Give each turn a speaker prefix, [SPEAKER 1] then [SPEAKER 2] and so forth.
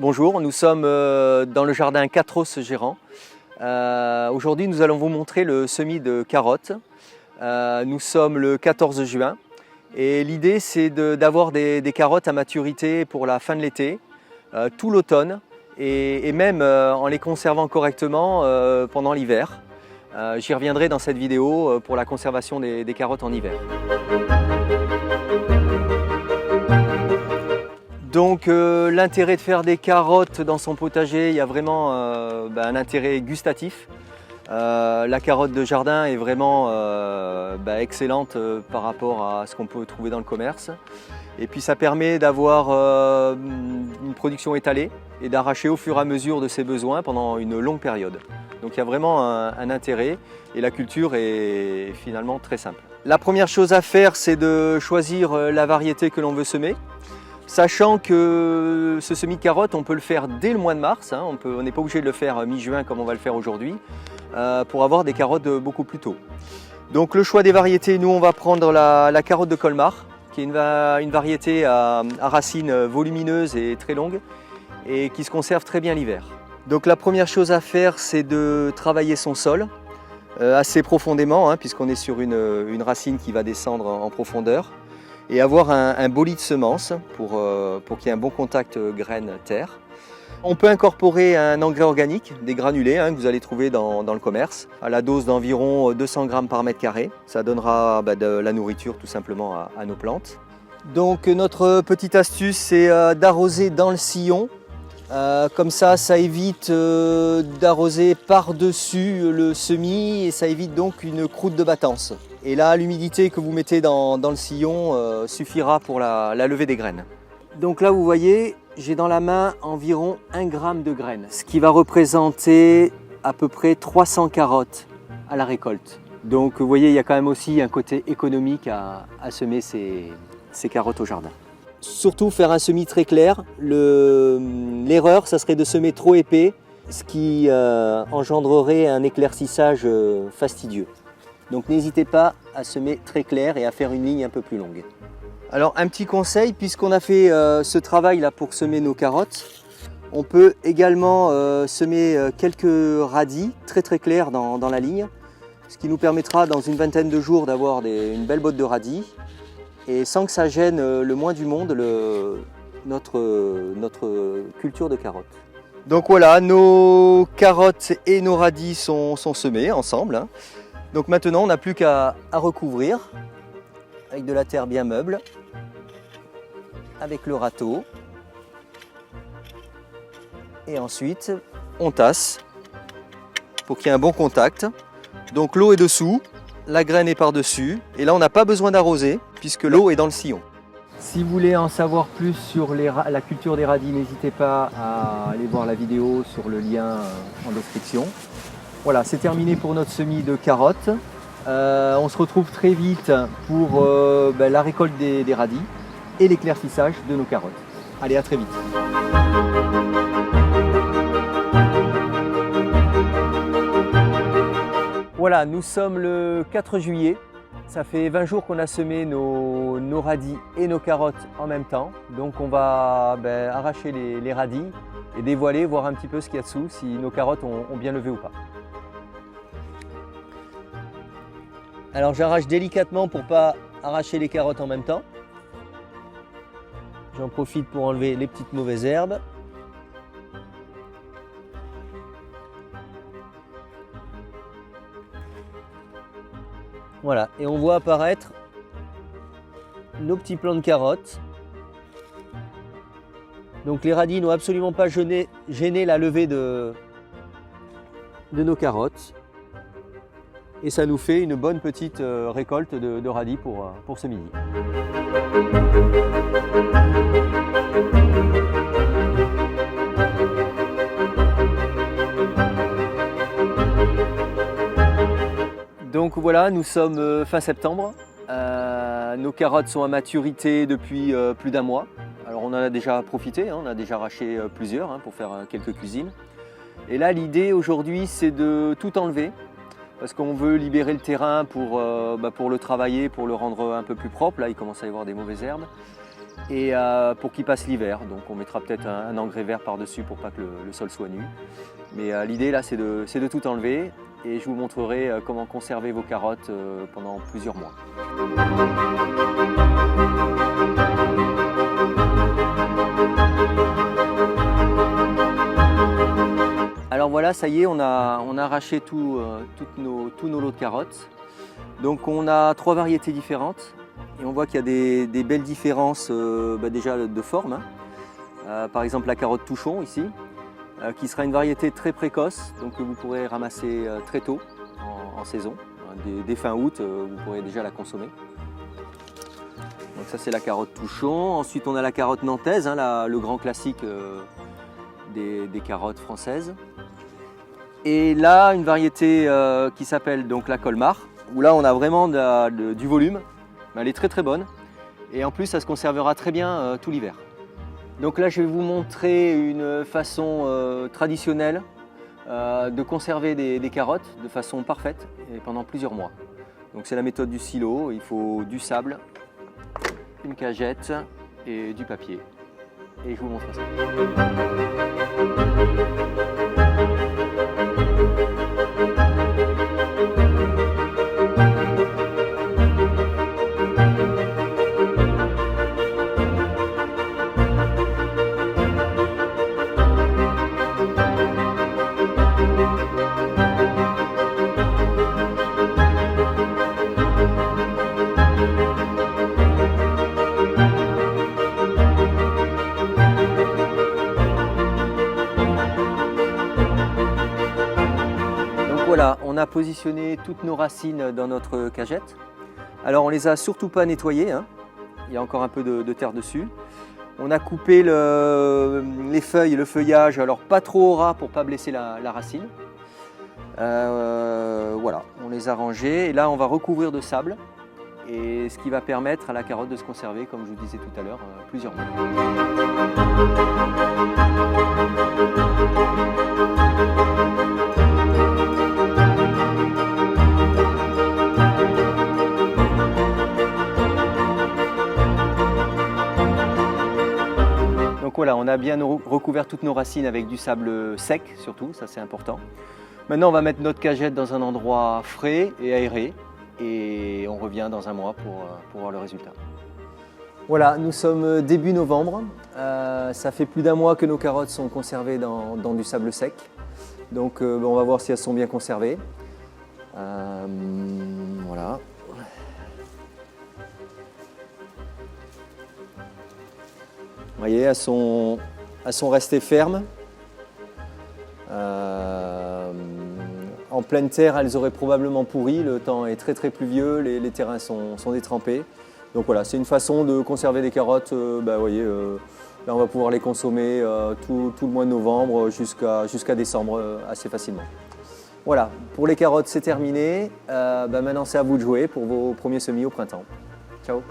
[SPEAKER 1] Bonjour, nous sommes dans le jardin Catros Gérant. Aujourd'hui, nous allons vous montrer le semis de carottes. Nous sommes le 14 juin et l'idée c'est d'avoir des carottes à maturité pour la fin de l'été, tout l'automne et même en les conservant correctement pendant l'hiver. J'y reviendrai dans cette vidéo pour la conservation des carottes en hiver. Donc l'intérêt de faire des carottes dans son potager, il y a vraiment un intérêt gustatif. La carotte de jardin est vraiment excellente par rapport à ce qu'on peut trouver dans le commerce. Et puis ça permet d'avoir une production étalée et d'arracher au fur et à mesure de ses besoins pendant une longue période. Donc il y a vraiment un intérêt et la culture est finalement très simple. La première chose à faire, c'est de choisir la variété que l'on veut semer. Sachant que ce semis de carottes, on peut le faire dès le mois de mars, on n'est pas obligé de le faire mi-juin comme on va le faire aujourd'hui, pour avoir des carottes beaucoup plus tôt. Donc le choix des variétés, nous on va prendre la carotte de Colmar, qui est une variété à racines volumineuses et très longues, et qui se conserve très bien l'hiver. Donc la première chose à faire, c'est de travailler son sol, assez profondément, puisqu'on est sur une racine qui va descendre en profondeur. Et avoir un beau lit de semences pour qu'il y ait un bon contact graines-terre. On peut incorporer un engrais organique, des granulés que vous allez trouver dans le commerce, à la dose d'environ 200 g par mètre carré. Ça donnera de la nourriture tout simplement à nos plantes. Donc notre petite astuce, c'est d'arroser dans le sillon. Comme ça évite d'arroser par-dessus le semis et ça évite donc une croûte de battance. Et là, l'humidité que vous mettez dans le sillon suffira pour la levée des graines. Donc là, vous voyez, j'ai dans la main environ 1 g de graines, ce qui va représenter à peu près 300 carottes à la récolte. Donc vous voyez, il y a quand même aussi un côté économique à semer ces carottes au jardin. Surtout faire un semis très clair. L'erreur, ça serait de semer trop épais, ce qui engendrerait un éclaircissage fastidieux. Donc n'hésitez pas à semer très clair et à faire une ligne un peu plus longue. Alors un petit conseil, puisqu'on a fait ce travail là pour semer nos carottes, on peut également semer quelques radis très clairs dans la ligne, ce qui nous permettra dans une vingtaine de jours d'avoir une belle botte de radis et sans que ça gêne le moins du monde notre culture de carottes. Donc voilà, nos carottes et nos radis sont semés ensemble. Donc maintenant, on n'a plus qu'à recouvrir avec de la terre bien meuble, avec le râteau. Et ensuite, on tasse pour qu'il y ait un bon contact. Donc l'eau est dessous, la graine est par-dessus. Et là, on n'a pas besoin d'arroser puisque l'eau est dans le sillon. Si vous voulez en savoir plus sur la culture des radis, n'hésitez pas à aller voir la vidéo sur le lien en description. Voilà, c'est terminé pour notre semis de carottes. On se retrouve très vite pour la récolte des radis et l'éclaircissage de nos carottes. Allez, à très vite. Voilà, nous sommes le 4 juillet. Ça fait 20 jours qu'on a semé nos radis et nos carottes en même temps. Donc on va arracher les radis et dévoiler, voir un petit peu ce qu'il y a dessous, si nos carottes ont bien levé ou pas. Alors j'arrache délicatement pour ne pas arracher les carottes en même temps. J'en profite pour enlever les petites mauvaises herbes. Voilà, et on voit apparaître nos petits plants de carottes. Donc les radis n'ont absolument pas gêné la levée de nos carottes. Et ça nous fait une bonne petite récolte de radis pour ce midi. Donc voilà, nous sommes fin septembre. Nos carottes sont à maturité depuis plus d'1 mois. Alors on en a déjà profité, on a déjà arraché plusieurs pour faire quelques cuisines. Et là l'idée aujourd'hui c'est de tout enlever. Parce qu'on veut libérer le terrain pour le travailler, pour le rendre un peu plus propre. Là, il commence à y avoir des mauvaises herbes. et pour qu'ils passent l'hiver. Donc on mettra peut-être un engrais vert par-dessus pour pas que le sol soit nu. Mais l'idée là c'est de tout enlever et je vous montrerai comment conserver vos carottes pendant plusieurs mois. Alors voilà, ça y est, on a arraché tous nos lots de carottes. Donc on a 3 variétés différentes et on voit qu'il y a des belles différences déjà de forme. Par exemple la carotte touchon ici, qui sera une variété très précoce, donc que vous pourrez ramasser très tôt en saison. Dès fin août, vous pourrez déjà la consommer. Donc ça c'est la carotte touchon. Ensuite on a la carotte nantaise, le grand classique des carottes françaises. Et là, une variété qui s'appelle donc la Colmar, où là on a vraiment du volume. Elle est très très bonne. Et en plus, ça se conservera très bien tout l'hiver. Donc là, je vais vous montrer une façon traditionnelle de conserver des carottes de façon parfaite et pendant plusieurs mois. Donc c'est la méthode du silo. Il faut du sable, une cagette et du papier. Et je vous montre ça. Voilà, on a positionné toutes nos racines dans notre cagette. Alors on les a surtout pas nettoyées, il y a encore un peu de terre dessus. On a coupé les feuilles et le feuillage, alors pas trop au ras pour pas blesser la racine. Voilà, on les a rangées et là on va recouvrir de sable. Et ce qui va permettre à la carotte de se conserver, comme je vous disais tout à l'heure, plusieurs mois. Donc voilà, on a bien recouvert toutes nos racines avec du sable sec surtout, ça c'est important. Maintenant on va mettre notre cagette dans un endroit frais et aéré et on revient dans un mois pour voir le résultat. Voilà, nous sommes début novembre, ça fait plus d'un mois que nos carottes sont conservées dans du sable sec. Donc on va voir si elles sont bien conservées. Voilà. Vous voyez, elles sont restées fermes. En pleine terre, elles auraient probablement pourri. Le temps est très très pluvieux, les terrains sont détrempés. Donc voilà, c'est une façon de conserver des carottes. Vous voyez, là on va pouvoir les consommer tout le mois de novembre jusqu'à décembre assez facilement. Voilà, pour les carottes c'est terminé. Maintenant c'est à vous de jouer pour vos premiers semis au printemps. Ciao!